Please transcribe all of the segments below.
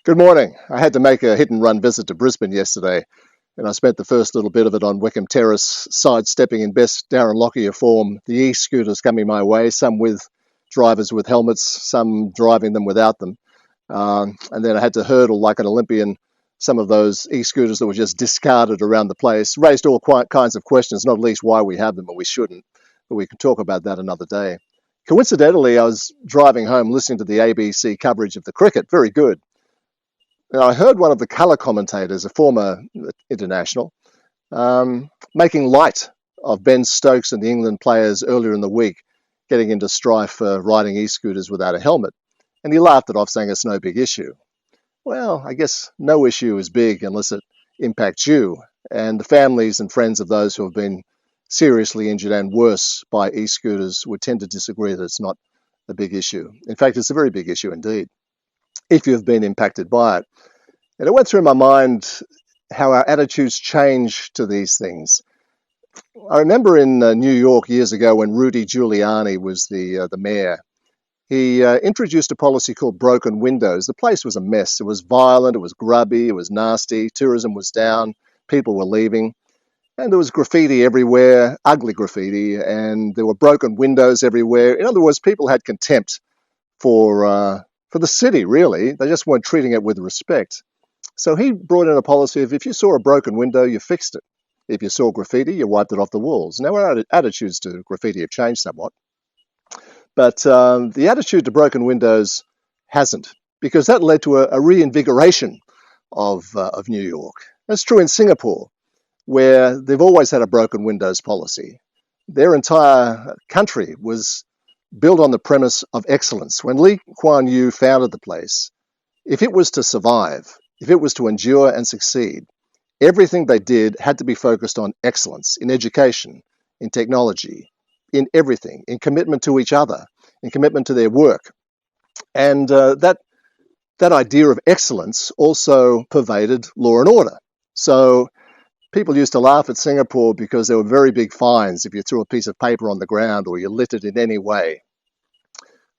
Good morning. I had to make a hit and run visit to Brisbane yesterday, and I spent the first little bit of it on Wickham Terrace, sidestepping in best Darren Lockyer form. The e-scooters coming my way, some with drivers with helmets, some driving them without them. And then I had to hurdle like an Olympian some of those e-scooters that were just discarded around the place. Raised all kinds of questions, not least why we have them and we shouldn't. But we can talk about that another day. Coincidentally, I was driving home listening to the ABC coverage of the cricket. Very good. Now, I heard one of the colour commentators, a former international, making light of Ben Stokes and the England players earlier in the week getting into strife for riding e-scooters without a helmet. And he laughed it off, saying it's no big issue. Well, I guess no issue is big unless it impacts you and the families and friends of those who have been seriously injured and worse by e-scooters would tend to disagree that it's not a big issue. In fact, it's a very big issue indeed, if you've been impacted by it. And it went through my mind how our attitudes change to these things. I remember in New York years ago when Rudy Giuliani was the mayor, he introduced a policy called broken windows. The place was a mess. It was violent, it was grubby, it was nasty, tourism was down, people were leaving, and there was graffiti everywhere, ugly graffiti, and there were broken windows everywhere. In other words, people had contempt for the city, really. They just weren't treating it with respect. So he brought in a policy of if you saw a broken window, you fixed it. If you saw graffiti, you wiped it off the walls. Now, our attitudes to graffiti have changed somewhat, but the attitude to broken windows hasn't, because that led to a reinvigoration of New York. That's true in Singapore, where they've always had a broken windows policy. Their entire country was built on the premise of excellence. When Lee Kuan Yew founded the place, if it was to survive, if it was to endure and succeed, everything they did had to be focused on excellence in education, in technology, in everything, in commitment to each other, in commitment to their work. And that idea of excellence also pervaded law and order. So people used to laugh at Singapore because there were very big fines if you threw a piece of paper on the ground or you littered in any way.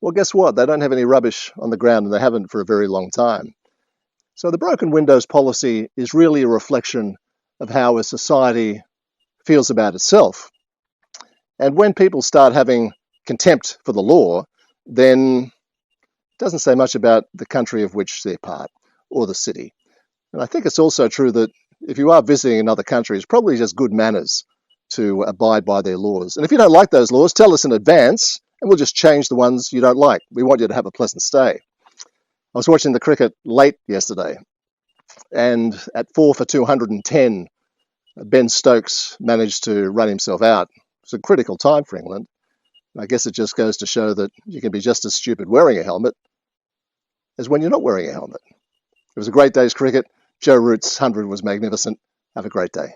Well, guess what? They don't have any rubbish on the ground, and they haven't for a very long time. So the broken windows policy is really a reflection of how a society feels about itself. And when people start having contempt for the law, then it doesn't say much about the country of which they're part or the city. And I think it's also true that if you are visiting another country, it's probably just good manners to abide by their laws. And if you don't like those laws, tell us in advance, and we'll just change the ones you don't like. We want you to have a pleasant stay. I was watching the cricket late yesterday, and at 4 for 210, Ben Stokes managed to run himself out. It's a critical time for England. I guess it just goes to show that you can be just as stupid wearing a helmet as when you're not wearing a helmet. It was a great day's cricket. Joe Root's 100 was magnificent. Have a great day.